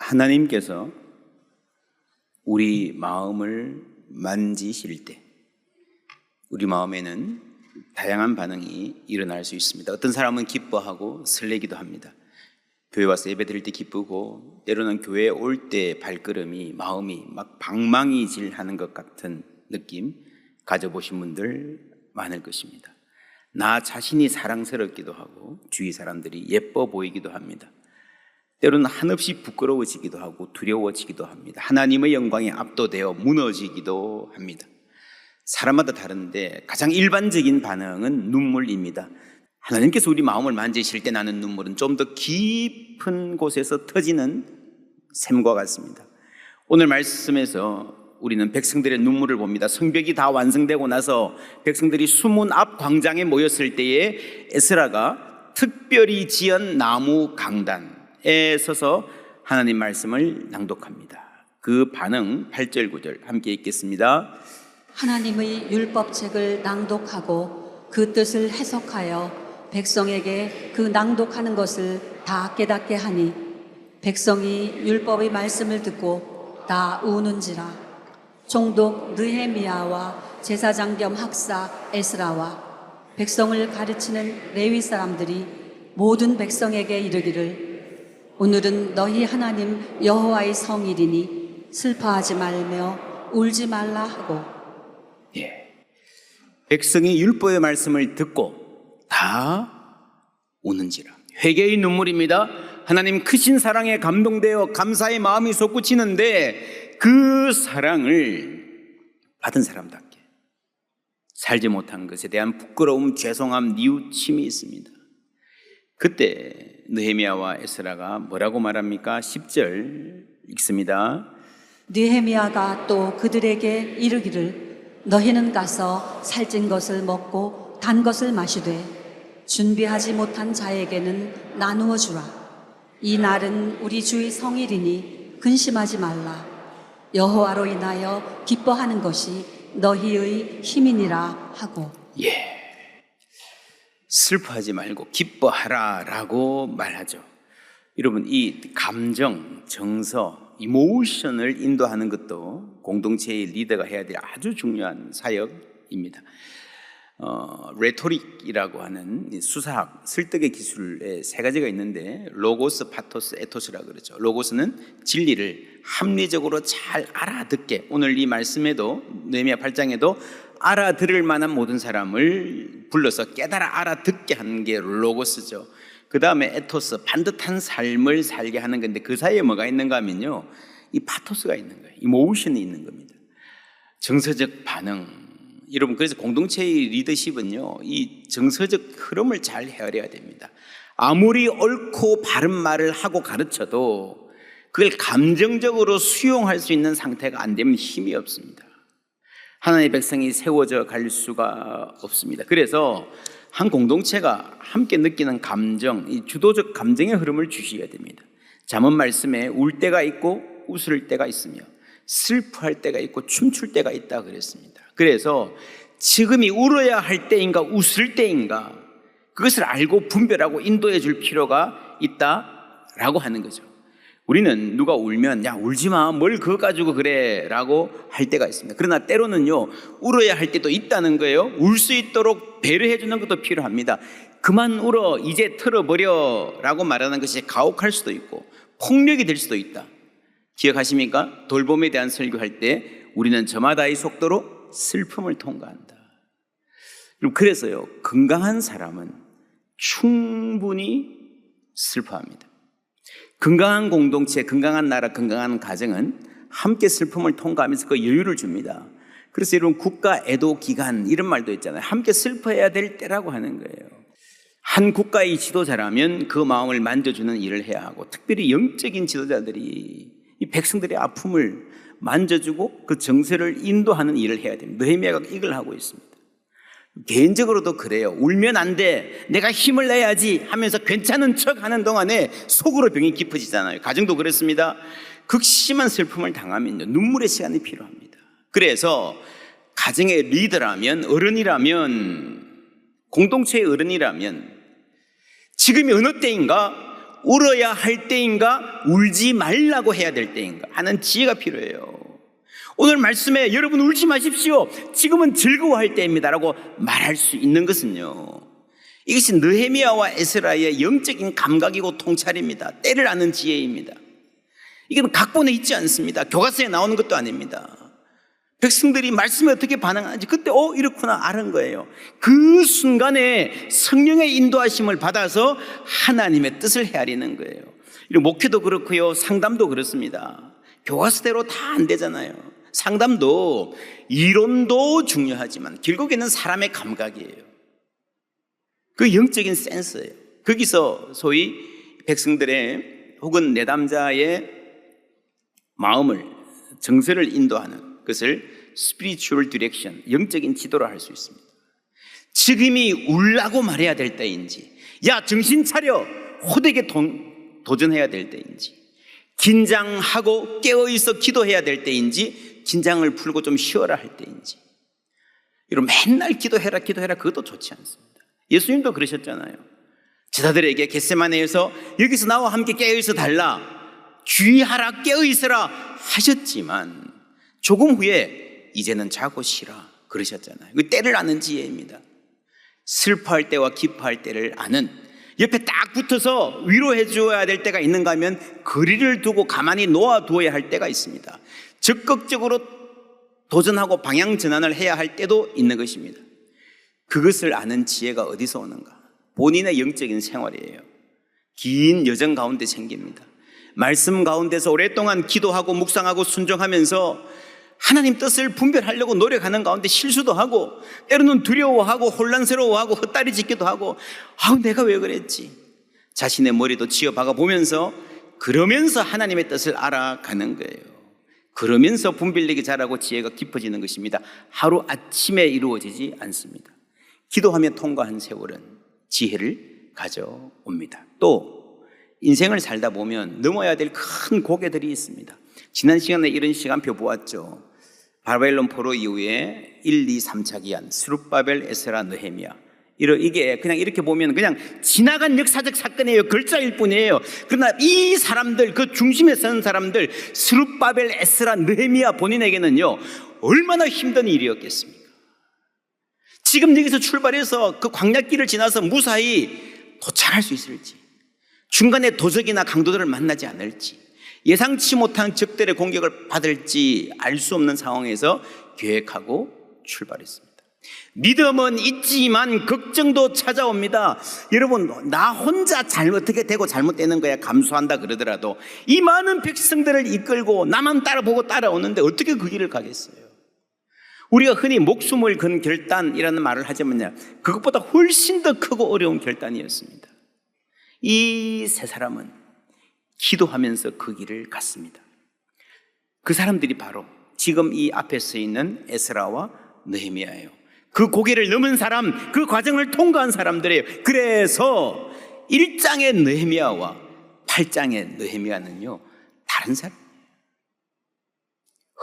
하나님께서 우리 마음을 만지실 때 우리 마음에는 다양한 반응이 일어날 수 있습니다. 어떤 사람은 기뻐하고 설레기도 합니다. 교회 와서 예배 드릴 때 기쁘고, 때로는 교회에 올 때 발걸음이, 마음이 막 방망이질 하는 것 같은 느낌 가져보신 분들 많을 것입니다. 나 자신이 사랑스럽기도 하고 주위 사람들이 예뻐 보이기도 합니다. 때로는 한없이 부끄러워지기도 하고 두려워지기도 합니다. 하나님의 영광에 압도되어 무너지기도 합니다. 사람마다 다른데 가장 일반적인 반응은 눈물입니다. 하나님께서 우리 마음을 만지실 때 나는 눈물은 좀 더 깊은 곳에서 터지는 샘과 같습니다. 오늘 말씀에서 우리는 백성들의 눈물을 봅니다. 성벽이 다 완성되고 나서 백성들이 수문 앞 광장에 모였을 때에 에스라가 특별히 지은 나무 강단에 서서 하나님 말씀을 낭독합니다. 그 반응 8절 9절 함께 읽겠습니다. 하나님의 율법책을 낭독하고 그 뜻을 해석하여 백성에게 그 낭독하는 것을 다 깨닫게 하니 백성이 율법의 말씀을 듣고 다 우는지라. 총독 느헤미야와 제사장 겸 학사 에스라와 백성을 가르치는 레위 사람들이 모든 백성에게 이르기를 오늘은 너희 하나님 여호와의 성일이니 슬퍼하지 말며 울지 말라 하고. 백성이 율법의 말씀을 듣고 다 우는지라. 회개의 눈물입니다. 하나님 크신 사랑에 감동되어 감사의 마음이 솟구치는데 그 사랑을 받은 사람답게 살지 못한 것에 대한 부끄러움, 죄송함, 뉘우침이 있습니다. 그때 느헤미야와 에스라가 뭐라고 말합니까? 10절 읽습니다. 느헤미야가 또 그들에게 이르기를 너희는 가서 살찐 것을 먹고 단 것을 마시되 준비하지 못한 자에게는 나누어 주라. 이 날은 우리 주의 성일이니 근심하지 말라. 여호와로 인하여 기뻐하는 것이 너희의 힘이니라 하고. 슬퍼하지 말고 기뻐하라 라고 말하죠. 여러분, 이 감정, 정서, 이모션을 인도하는 것도 공동체의 리더가 해야 될 아주 중요한 사역입니다. 레토릭이라고 하는 수사학, 설득의 기술에 세 가지가 있는데 로고스, 파토스, 에토스라고 그러죠. 로고스는 진리를 합리적으로 잘 알아듣게, 오늘 이 말씀에도 느헤미야 8장에도 알아들을 만한 모든 사람을 불러서 깨달아 알아듣게 하는 게 로고스죠. 그 다음에 에토스, 반듯한 삶을 살게 하는 건데 그 사이에 뭐가 있는가 하면요, 이 파토스가 있는 거예요. 이모션이 있는 겁니다. 정서적 반응. 여러분, 그래서 공동체의 리더십은요, 이 정서적 흐름을 잘 헤아려야 됩니다. 아무리 옳고 바른 말을 하고 가르쳐도 그걸 감정적으로 수용할 수 있는 상태가 안 되면 힘이 없습니다. 하나님의 백성이 세워져 갈 수가 없습니다. 그래서 한 공동체가 함께 느끼는 감정, 이 주도적 감정의 흐름을 주셔야 됩니다. 잠언 말씀에 울 때가 있고 웃을 때가 있으며 슬퍼할 때가 있고 춤출 때가 있다 그랬습니다. 그래서 지금이 울어야 할 때인가 웃을 때인가 그것을 알고 분별하고 인도해 줄 필요가 있다라고 하는 거죠. 우리는 누가 울면 야 울지 마, 뭘 그거 가지고 그래 라고 할 때가 있습니다. 그러나 때로는요, 울어야 할 때도 있다는 거예요. 울 수 있도록 배려해 주는 것도 필요합니다. 그만 울어, 이제 털어버려 라고 말하는 것이 가혹할 수도 있고 폭력이 될 수도 있다. 기억하십니까? 돌봄에 대한 설교할 때 우리는 저마다의 속도로 슬픔을 통과한다. 그래서요, 건강한 사람은 충분히 슬퍼합니다. 건강한 공동체, 건강한 나라, 건강한 가정은 함께 슬픔을 통과하면서 그 여유를 줍니다. 그래서 여러분, 국가 애도 기간 이런 말도 있잖아요. 함께 슬퍼해야 될 때라고 하는 거예요. 한 국가의 지도자라면 그 마음을 만져주는 일을 해야 하고, 특별히 영적인 지도자들이 이 백성들의 아픔을 만져주고 그 정세를 인도하는 일을 해야 됩니다. 느헤미야가 이걸 하고 있습니다. 개인적으로도 그래요. 울면 안 돼, 내가 힘을 내야지 하면서 괜찮은 척 하는 동안에 속으로 병이 깊어지잖아요. 가정도 그렇습니다. 극심한 슬픔을 당하면요, 눈물의 시간이 필요합니다. 그래서 가정의 리더라면, 어른이라면, 공동체의 어른이라면 지금이 어느 때인가 울어야 할 때인가 울지 말라고 해야 될 때인가 하는 지혜가 필요해요. 오늘 말씀에 여러분 울지 마십시오, 지금은 즐거워할 때입니다 라고 말할 수 있는 것은요, 이것이 느헤미야와 에스라의 영적인 감각이고 통찰입니다. 때를 아는 지혜입니다. 이건 각본에 있지 않습니다. 교과서에 나오는 것도 아닙니다. 백성들이 말씀에 어떻게 반응하는지 그때 이렇구나 아는 거예요. 그 순간에 성령의 인도하심을 받아서 하나님의 뜻을 헤아리는 거예요. 목회도 그렇고요, 상담도 그렇습니다. 교과서대로 다 안 되잖아요. 상담도 이론도 중요하지만 결국에는 사람의 감각이에요. 그 영적인 센스예요. 거기서 소위 백성들의 혹은 내담자의 마음을, 정서를 인도하는 그것을 spiritual direction, 영적인 지도로 할 수 있습니다. 지금이 울라고 말해야 될 때인지, 야 정신 차려 호되게 도전해야 될 때인지, 긴장하고 깨어있어 기도해야 될 때인지, 긴장을 풀고 좀 쉬어라 할 때인지, 이런 맨날 기도해라 그것도 좋지 않습니다. 예수님도 그러셨잖아요. 제자들에게 겟세마네에서 여기서 나와 함께 깨어있어 달라, 주의하라 깨어있어라 하셨지만 조금 후에 이제는 자고 쉬라 그러셨잖아요. 그 때를 아는 지혜입니다. 슬퍼할 때와 기뻐할 때를 아는, 옆에 딱 붙어서 위로해 주어야 될 때가 있는가 하면 거리를 두고 가만히 놓아두어야 할 때가 있습니다. 적극적으로 도전하고 방향 전환을 해야 할 때도 있는 것입니다. 그것을 아는 지혜가 어디서 오는가? 본인의 영적인 생활이에요. 긴 여정 가운데 생깁니다. 말씀 가운데서 오랫동안 기도하고 묵상하고 순종하면서 하나님 뜻을 분별하려고 노력하는 가운데 실수도 하고, 때로는 두려워하고 혼란스러워하고 헛다리 짚기도 하고, 내가 왜 그랬지? 자신의 머리도 쥐어박아 보면서, 그러면서 하나님의 뜻을 알아가는 거예요. 그러면서 분별력이 자라고 지혜가 깊어지는 것입니다. 하루아침에 이루어지지 않습니다. 기도하며 통과한 세월은 지혜를 가져옵니다. 또 인생을 살다 보면 넘어야 될 큰 고개들이 있습니다. 지난 시간에 이런 시간표 보았죠. 바벨론 포로 이후에 1, 2, 3차 기한 스룹바벨, 에스라, 느헤미야, 이게 그냥 이렇게 보면 그냥 지나간 역사적 사건이에요. 글자일 뿐이에요. 그러나 이 사람들, 그 중심에 서는 사람들, 스룹바벨, 에스라, 느헤미야 본인에게는요 얼마나 힘든 일이었겠습니까? 지금 여기서 출발해서 그 광야길을 지나서 무사히 도착할 수 있을지, 중간에 도적이나 강도들을 만나지 않을지, 예상치 못한 적들의 공격을 받을지 알 수 없는 상황에서 계획하고 출발했습니다. 믿음은 있지만 걱정도 찾아옵니다. 여러분, 나 혼자 어떻게 되고 잘못되는 거야 감수한다 그러더라도 이 많은 백성들을 이끌고 나만 따라보고 따라오는데 어떻게 그 길을 가겠어요? 우리가 흔히 목숨을 건 결단이라는 말을 하자면요, 그것보다 훨씬 더 크고 어려운 결단이었습니다. 이 세 사람은 기도하면서 그 길을 갔습니다. 그 사람들이 바로 지금 이 앞에 서 있는 에스라와 느헤미야예요. 그 고개를 넘은 사람, 그 과정을 통과한 사람들이에요. 그래서 1장의 느헤미야와 8장의 느헤미야는요 다른 사람.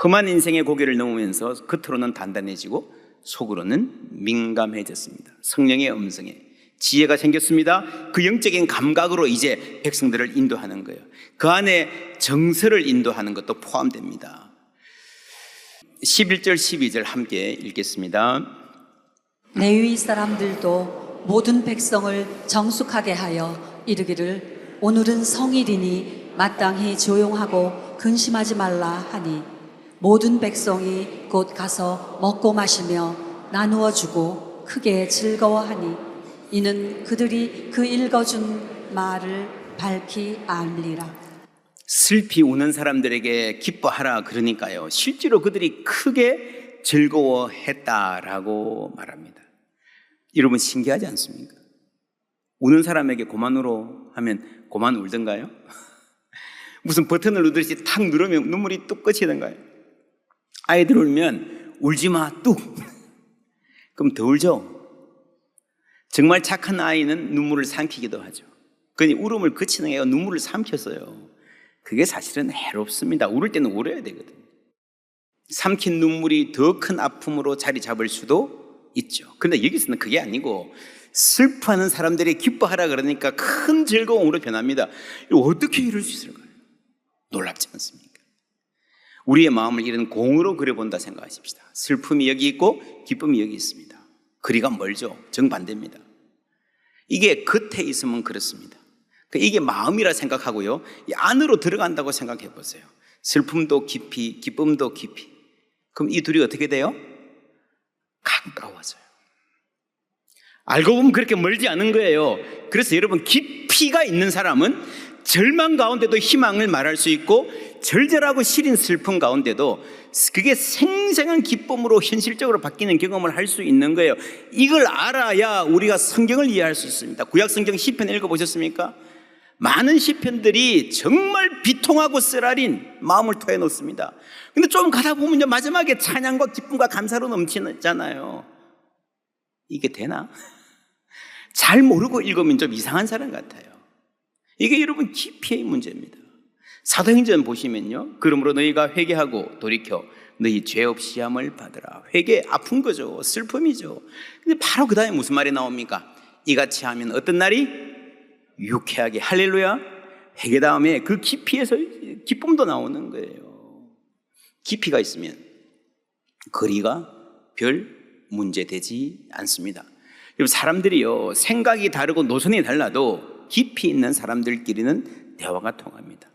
험한 인생의 고개를 넘으면서 겉으로는 단단해지고 속으로는 민감해졌습니다. 성령의 음성에 지혜가 생겼습니다. 그 영적인 감각으로 이제 백성들을 인도하는 거예요. 그 안에 정서를 인도하는 것도 포함됩니다. 11절 12절 함께 읽겠습니다. 레위 사람들도 모든 백성을 정숙하게 하여 이르기를 오늘은 성일이니 마땅히 조용하고 근심하지 말라 하니 모든 백성이 곧 가서 먹고 마시며 나누어 주고 크게 즐거워하니 이는 그들이 그 읽어준 말을 밝히 알리라. 슬피 우는 사람들에게 기뻐하라 그러니까요, 실제로 그들이 크게 즐거워했다라고 말합니다. 여러분 신기하지 않습니까? 우는 사람에게 고만 울어 하면 고만 울던가요? 무슨 버튼을 누르듯이 탁 누르면 눈물이 뚝 그치던가요? 아이들 울면 울지마 뚝 그럼 더 울죠. 정말 착한 아이는 눈물을 삼키기도 하죠. 그러니 울음을 그치는 애가 눈물을 삼켰어요. 그게 사실은 해롭습니다. 울을 때는 울어야 되거든요. 삼킨 눈물이 더 큰 아픔으로 자리 잡을 수도 있죠. 그런데 여기서는 그게 아니고 슬퍼하는 사람들이 기뻐하라 그러니까 큰 즐거움으로 변합니다. 어떻게 이럴 수 있을까요? 놀랍지 않습니까? 우리의 마음을 이런 공으로 그려본다 생각하십시다. 슬픔이 여기 있고 기쁨이 여기 있습니다. 거리가 멀죠. 정반대입니다. 이게 겉에 있으면 그렇습니다. 이게 마음이라 생각하고요, 이 안으로 들어간다고 생각해 보세요. 슬픔도 깊이, 기쁨도 깊이. 그럼 이 둘이 어떻게 돼요? 가까워져요. 알고 보면 그렇게 멀지 않은 거예요. 그래서 여러분, 깊이가 있는 사람은 절망 가운데도 희망을 말할 수 있고, 절절하고 시린 슬픔 가운데도 그게 생생한 기쁨으로 현실적으로 바뀌는 경험을 할 수 있는 거예요. 이걸 알아야 우리가 성경을 이해할 수 있습니다. 구약 성경 시편 읽어보셨습니까? 많은 시편들이 정말 비통하고 쓰라린 마음을 토해놓습니다. 근데 좀 가다 보면요, 마지막에 찬양과 기쁨과 감사로 넘치잖아요. 이게 되나? 잘 모르고 읽으면 좀 이상한 사람 같아요. 이게 여러분 깊이의 문제입니다. 사도행전 보시면요, 그러므로 너희가 회개하고 돌이켜 너희 죄 없이 함을 받으라. 회개, 아픈 거죠. 슬픔이죠. 근데 바로 그 다음에 무슨 말이 나옵니까? 이같이 하면 어떤 날이? 유쾌하게, 할렐루야. 회개 다음에 그 깊이에서 기쁨도 나오는 거예요. 깊이가 있으면 거리가 별 문제 되지 않습니다. 사람들이요, 생각이 다르고 노선이 달라도 깊이 있는 사람들끼리는 대화가 통합니다.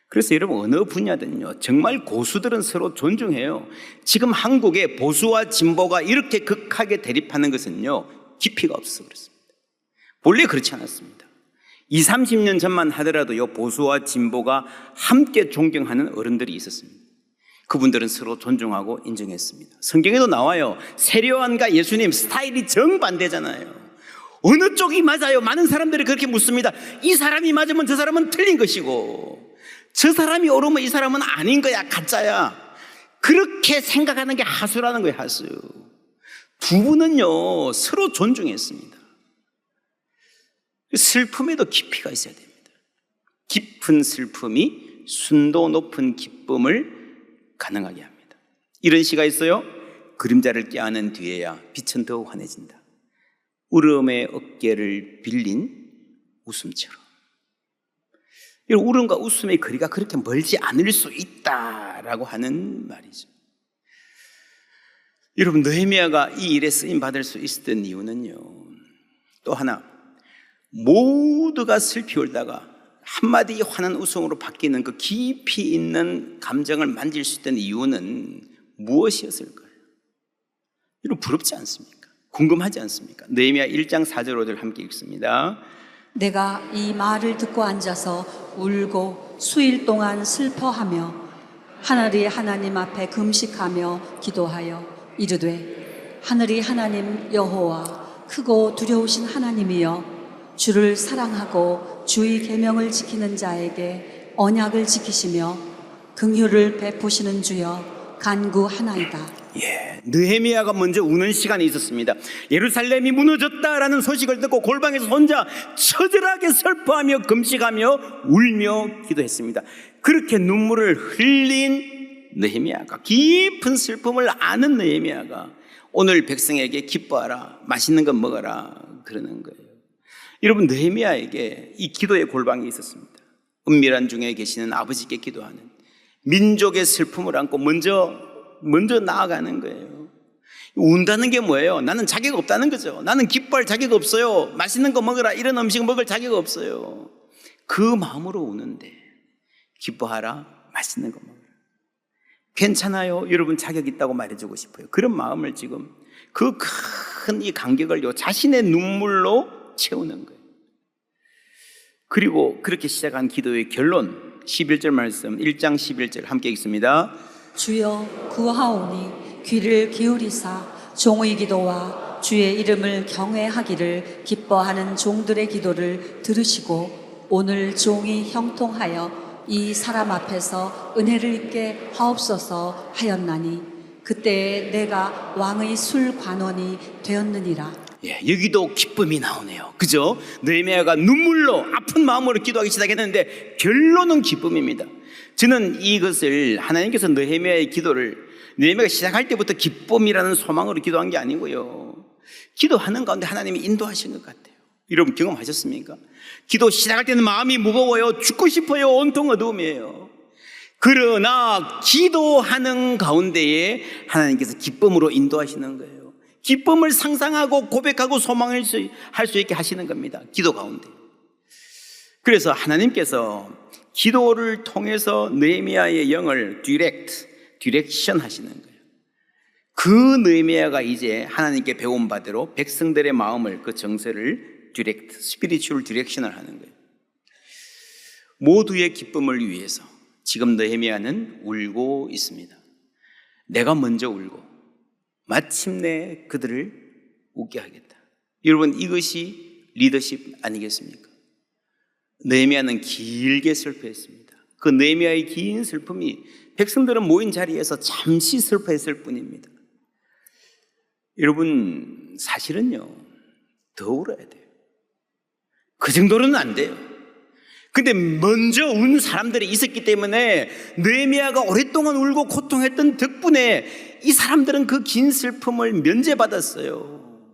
그래서 여러분, 어느 분야든요, 정말 고수들은 서로 존중해요. 지금 한국의 보수와 진보가 이렇게 극하게 대립하는 것은요, 깊이가 없어서 그렇습니다. 본래 그렇지 않았습니다. 20, 30년 전만 하더라도요, 보수와 진보가 함께 존경하는 어른들이 있었습니다. 그분들은 서로 존중하고 인정했습니다. 성경에도 나와요. 세례요한과 예수님 스타일이 정반대잖아요. 어느 쪽이 맞아요? 많은 사람들이 그렇게 묻습니다. 이 사람이 맞으면 저 사람은 틀린 것이고, 저 사람이 옳으면 이 사람은 아닌 거야, 가짜야. 그렇게 생각하는 게 하수라는 거예요, 하수. 두 분은요, 서로 존중했습니다. 슬픔에도 깊이가 있어야 됩니다. 깊은 슬픔이 순도 높은 기쁨을 가능하게 합니다. 이런 시가 있어요. 그림자를 껴안은 뒤에야 빛은 더욱 환해진다. 울음의 어깨를 빌린 웃음처럼. 울음과 웃음의 거리가 그렇게 멀지 않을 수 있다라고 하는 말이죠. 여러분, 느헤미야가 이 일에 쓰임 받을 수 있었던 이유는요, 또 하나, 모두가 슬피 울다가 한마디 환한 웃음으로 바뀌는 그 깊이 있는 감정을 만질 수 있던 이유는 무엇이었을까요? 여러분, 부럽지 않습니까? 궁금하지 않습니까? 느헤미야 1장 4절 5절 함께 읽습니다. 내가 이 말을 듣고 앉아서 울고 수일 동안 슬퍼하며 하늘이 하나님 앞에 금식하며 기도하여 이르되, 하늘이 하나님 여호와 크고 두려우신 하나님이여, 주를 사랑하고 주의 계명을 지키는 자에게 언약을 지키시며 긍휼을 베푸시는 주여 간구하나이다. 느헤미야가 먼저 우는 시간이 있었습니다. 예루살렘이 무너졌다라는 소식을 듣고 골방에서 혼자 처절하게 슬퍼하며 금식하며 울며 기도했습니다. 그렇게 눈물을 흘린 느헤미야가, 깊은 슬픔을 아는 느헤미야가 오늘 백성에게 기뻐하라, 맛있는 것 먹어라 그러는 거예요. 여러분, 느헤미야에게 이 기도의 골방이 있었습니다. 은밀한 중에 계시는 아버지께 기도하는, 민족의 슬픔을 안고 먼저 나아가는 거예요. 운다는 게 뭐예요? 나는 자격 없다는 거죠. 나는 기뻐할 자격 없어요. 맛있는 거 먹으라, 이런 음식 먹을 자격 없어요. 그 마음으로 우는데, 기뻐하라, 맛있는 거 먹으라. 괜찮아요. 여러분, 자격 있다고 말해주고 싶어요. 그런 마음을 지금 그 큰 이 간격을요, 자신의 눈물로 채우는 거예요. 그리고 그렇게 시작한 기도의 결론, 11절 말씀, 1장 11절 함께 읽습니다. 주여 구하오니 귀를 기울이사 종의 기도와 주의 이름을 경외하기를 기뻐하는 종들의 기도를 들으시고 오늘 종이 형통하여 이 사람 앞에서 은혜를 입게 하옵소서 하였나니 그때에 내가 왕의 술 관원이 되었느니라. 여기도 기쁨이 나오네요. 그죠? 느헤미야가 눈물로 아픈 마음으로 기도하기 시작했는데 결론은 기쁨입니다. 저는 이것을 하나님께서 느헤미야의 기도를, 느헤미야가 시작할 때부터 기쁨이라는 소망으로 기도한 게 아니고요, 기도하는 가운데 하나님이 인도하시는 것 같아요. 여러분 경험하셨습니까? 기도 시작할 때는 마음이 무거워요. 죽고 싶어요. 온통 어두움이에요. 그러나 기도하는 가운데에 하나님께서 기쁨으로 인도하시는 거예요. 기쁨을 상상하고 고백하고 소망할 수 있게 하시는 겁니다. 기도 가운데. 그래서 하나님께서 기도를 통해서 느헤미야의 영을 디렉션 하시는 거예요. 그 느헤미야가 이제 하나님께 배운 바대로 백성들의 마음을, 그 정서를 스피리추얼 디렉션을 하는 거예요. 모두의 기쁨을 위해서 지금 느헤미야는 울고 있습니다. 내가 먼저 울고 마침내 그들을 웃게 하겠다. 여러분, 이것이 리더십 아니겠습니까? 느헤미야는 길게 슬퍼했습니다. 그 느헤미야의 긴 슬픔이 백성들은 모인 자리에서 잠시 슬퍼했을 뿐입니다. 여러분, 사실은요, 더 울어야 돼요. 그 정도로는 안 돼요. 근데 먼저 운 사람들이 있었기 때문에 느헤미야가 오랫동안 울고 고통했던 덕분에 이 사람들은 그 긴 슬픔을 면제받았어요.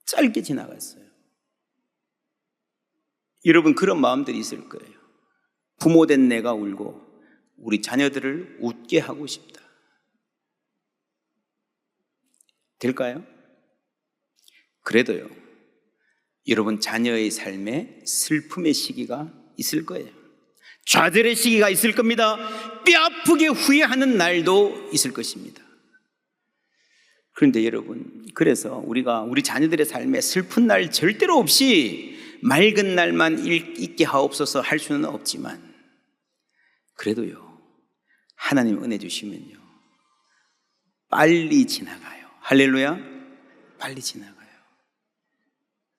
짧게 지나갔어요. 여러분, 그런 마음들이 있을 거예요. 부모된 내가 울고 우리 자녀들을 웃게 하고 싶다. 될까요? 그래도요, 여러분 자녀의 삶에 슬픔의 시기가 있을 거예요. 좌절의 시기가 있을 겁니다. 뼈아프게 후회하는 날도 있을 것입니다. 그런데 여러분, 그래서 우리가 우리 자녀들의 삶에 슬픈 날 절대로 없이 맑은 날만 있게 하옵소서 할 수는 없지만, 그래도요, 하나님 은혜 주시면요, 빨리 지나가요. 할렐루야. 빨리 지나가요.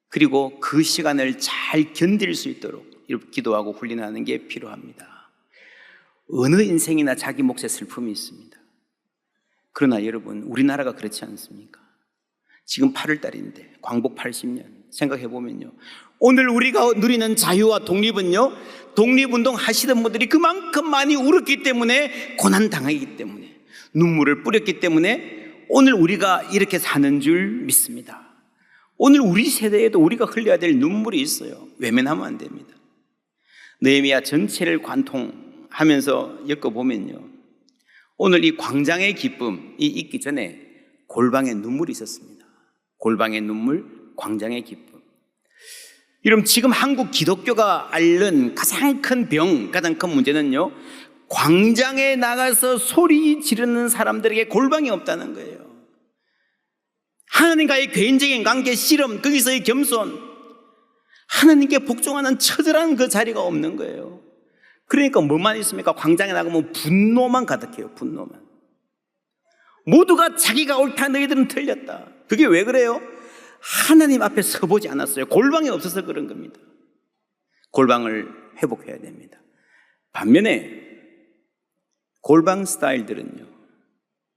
그리고 그 시간을 잘 견딜 수 있도록 이렇게 기도하고 훈련하는 게 필요합니다. 어느 인생이나 자기 몫의 슬픔이 있습니다. 그러나 여러분, 우리나라가 그렇지 않습니까? 지금 8월 달인데 광복 80년 생각해 보면요, 오늘 우리가 누리는 자유와 독립은요, 독립운동 하시던 분들이 그만큼 많이 울었기 때문에, 고난 당하기 때문에, 눈물을 뿌렸기 때문에 오늘 우리가 이렇게 사는 줄 믿습니다. 오늘 우리 세대에도 우리가 흘려야 될 눈물이 있어요. 외면하면 안 됩니다. 느헤미야 전체를 관통하면서 엮어보면요, 오늘 이 광장의 기쁨이 있기 전에 골방에 눈물이 있었습니다. 골방의 눈물, 광장의 기쁨. 여러분, 지금 한국 기독교가 앓는 가장 큰 병, 가장 큰 문제는요, 광장에 나가서 소리 지르는 사람들에게 골방이 없다는 거예요. 하나님과의 개인적인 관계, 씨름, 거기서의 겸손, 하나님께 복종하는 처절한 그 자리가 없는 거예요. 그러니까 뭐만 있습니까? 광장에 나가면 분노만 가득해요. 분노만. 모두가 자기가 옳다, 너희들은 틀렸다. 그게 왜 그래요? 하나님 앞에 서보지 않았어요. 골방이 없어서 그런 겁니다. 골방을 회복해야 됩니다. 반면에 골방 스타일들은요,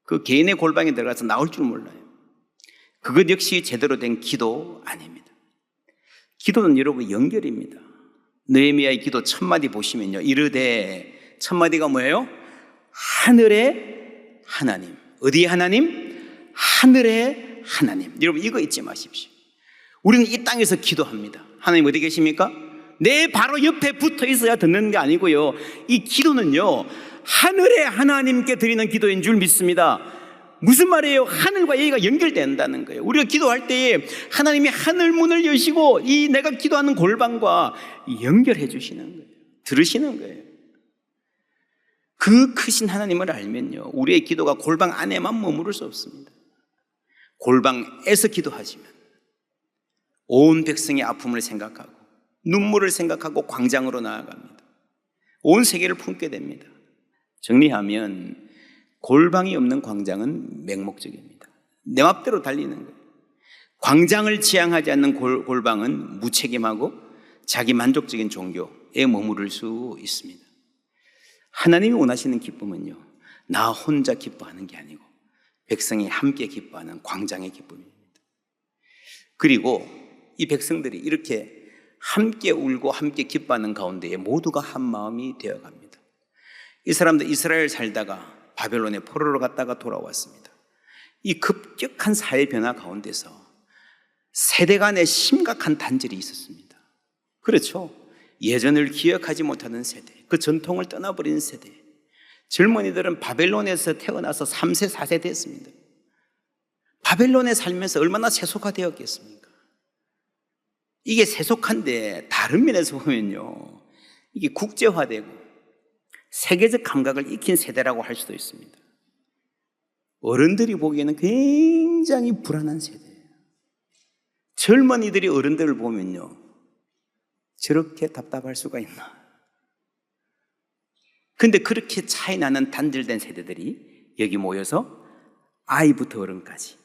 그 개인의 골방에 들어가서 나올 줄 몰라요. 그것 역시 제대로 된 기도 아닙니다. 기도는 여러분 연결입니다. 느헤미야의 기도 첫마디 보시면요, 이르되, 첫마디가 뭐예요? 하늘의 하나님. 어디의 하나님? 하늘의 하나님. 여러분, 이거 잊지 마십시오. 우리는 이 땅에서 기도합니다. 하나님 어디 계십니까? 내 바로 옆에 붙어 있어야 듣는 게 아니고요, 이 기도는요, 하늘의 하나님께 드리는 기도인 줄 믿습니다. 무슨 말이에요? 하늘과 여기가 연결된다는 거예요. 우리가 기도할 때에 하나님이 하늘 문을 여시고 이 내가 기도하는 골방과 연결해 주시는 거예요. 들으시는 거예요. 그 크신 하나님을 알면요, 우리의 기도가 골방 안에만 머무를 수 없습니다. 골방에서 기도하지만 온 백성의 아픔을 생각하고 눈물을 생각하고 광장으로 나아갑니다. 온 세계를 품게 됩니다. 정리하면 골방이 없는 광장은 맹목적입니다. 내 맘대로 달리는 거예요. 광장을 지향하지 않는 골방은 무책임하고 자기 만족적인 종교에 머무를 수 있습니다. 하나님이 원하시는 기쁨은요, 나 혼자 기뻐하는 게 아니고 백성이 함께 기뻐하는 광장의 기쁨입니다. 그리고 이 백성들이 이렇게 함께 울고 함께 기뻐하는 가운데에 모두가 한 마음이 되어갑니다. 이 사람들 이스라엘 살다가 바벨론에 포로로 갔다가 돌아왔습니다. 이 급격한 사회 변화 가운데서 세대 간에 심각한 단절이 있었습니다. 그렇죠. 예전을 기억하지 못하는 세대, 그 전통을 떠나버린 세대. 젊은이들은 바벨론에서 태어나서 3세, 4세 됐습니다. 바벨론에 살면서 얼마나 세속화되었겠습니까? 이게 세속한데 다른 면에서 보면요, 이게 국제화되고 세계적 감각을 익힌 세대라고 할 수도 있습니다. 어른들이 보기에는 굉장히 불안한 세대예요. 젊은이들이 어른들을 보면요, 저렇게 답답할 수가 있나? 근데 그렇게 차이 나는 단절된 세대들이 여기 모여서 아이부터 어른까지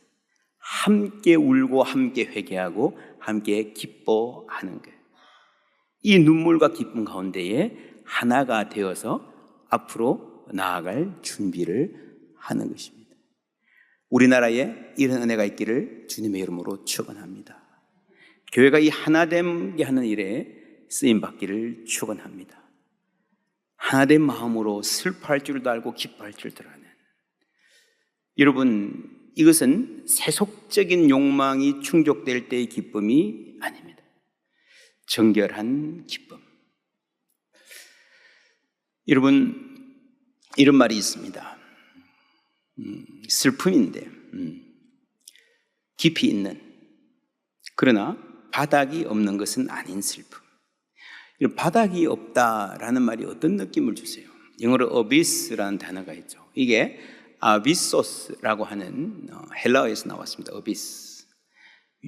함께 울고 함께 회개하고 함께 기뻐하는 거예요. 이 눈물과 기쁨 가운데에 하나가 되어서 앞으로 나아갈 준비를 하는 것입니다. 우리나라에 이런 은혜가 있기를 주님의 이름으로 축원합니다. 교회가 이 하나됨게 하는 일에 쓰임받기를 축원합니다. 하나된 마음으로 슬퍼할 줄도 알고 기뻐할 줄도 아는, 여러분, 이것은 세속적인 욕망이 충족될 때의 기쁨이 아닙니다. 정결한 기쁨. 여러분, 이런 말이 있습니다. 슬픔인데 깊이 있는, 그러나 바닥이 없는 것은 아닌 슬픔. 바닥이 없다라는 말이 어떤 느낌을 주세요? 영어로 abyss라는 단어가 있죠. 이게 아비소스라고 하는 헬라어에서 나왔습니다. abyss.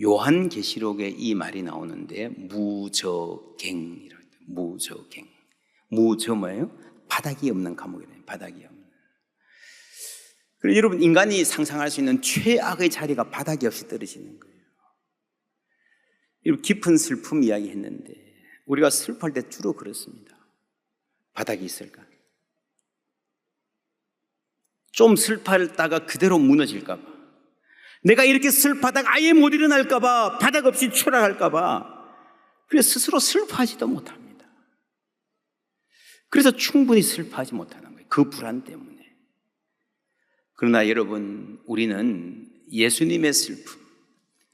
요한계시록에 이 말이 나오는데 무저갱이라고 해요. 무저갱. 무저 뭐예요? 바닥이 없는 감옥이래요. 바닥이 없는. 그리고 여러분, 인간이 상상할 수 있는 최악의 자리가 바닥이 없이 떨어지는 거예요. 여러분, 깊은 슬픔 이야기 했는데 우리가 슬퍼할 때 주로 그렇습니다. 바닥이 있을까? 좀 슬퍼하다가 그대로 무너질까 봐, 내가 이렇게 슬퍼하다가 아예 못 일어날까 봐, 바닥 없이 추락할까 봐, 그래서 스스로 슬퍼하지도 못합니다. 그래서 충분히 슬퍼하지 못하는 거예요. 그 불안 때문에. 그러나 여러분, 우리는 예수님의 슬픔,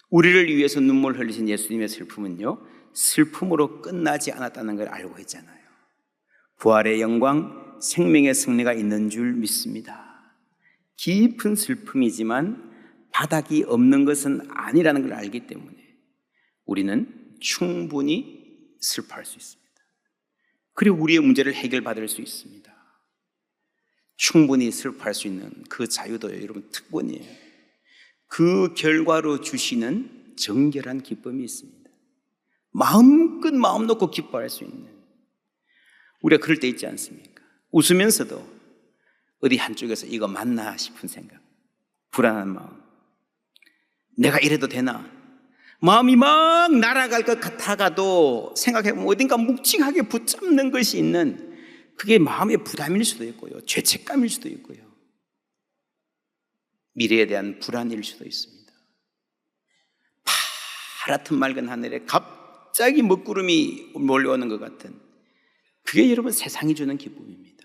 우리를 위해서 눈물 흘리신 예수님의 슬픔은요, 슬픔으로 끝나지 않았다는 걸 알고 있잖아요. 부활의 영광, 생명의 승리가 있는 줄 믿습니다. 깊은 슬픔이지만 바닥이 없는 것은 아니라는 걸 알기 때문에 우리는 충분히 슬퍼할 수 있습니다. 그리고 우리의 문제를 해결받을 수 있습니다. 충분히 슬퍼할 수 있는 그 자유도요, 여러분, 특권이에요. 그 결과로 주시는 정결한 기쁨이 있습니다. 마음껏 마음 놓고 기뻐할 수 있는, 우리가 그럴 때 있지 않습니까? 웃으면서도 어디 한쪽에서 이거 맞나 싶은 생각, 불안한 마음, 내가 이래도 되나? 마음이 막 날아갈 것 같아가도 생각해보면 어딘가 묵직하게 붙잡는 것이 있는, 그게 마음의 부담일 수도 있고요, 죄책감일 수도 있고요, 미래에 대한 불안일 수도 있습니다. 파랗든 맑은 하늘에 갑자기 먹구름이 몰려오는 것 같은, 그게 여러분 세상이 주는 기쁨입니다.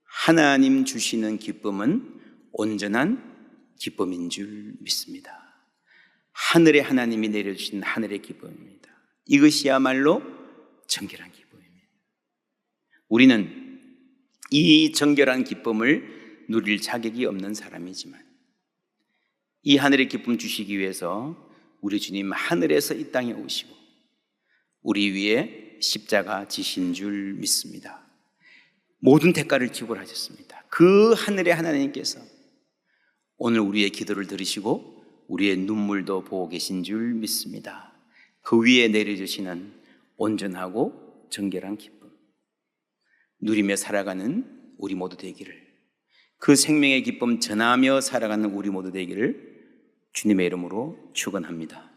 하나님 주시는 기쁨은 온전한 기쁨인 줄 믿습니다. 하늘의 하나님이 내려주신 하늘의 기쁨입니다. 이것이야말로 정결한 기쁨입니다. 우리는 이 정결한 기쁨을 누릴 자격이 없는 사람이지만 이 하늘의 기쁨 주시기 위해서 우리 주님 하늘에서 이 땅에 오시고 우리 위에 십자가 지신 줄 믿습니다. 모든 대가를 지불하셨습니다. 그 하늘의 하나님께서 오늘 우리의 기도를 들으시고 우리의 눈물도 보고 계신 줄 믿습니다. 그 위에 내려주시는 온전하고 정결한 기쁨 누리며 살아가는 우리 모두 되기를, 그 생명의 기쁨 전하며 살아가는 우리 모두 되기를 주님의 이름으로 축원합니다.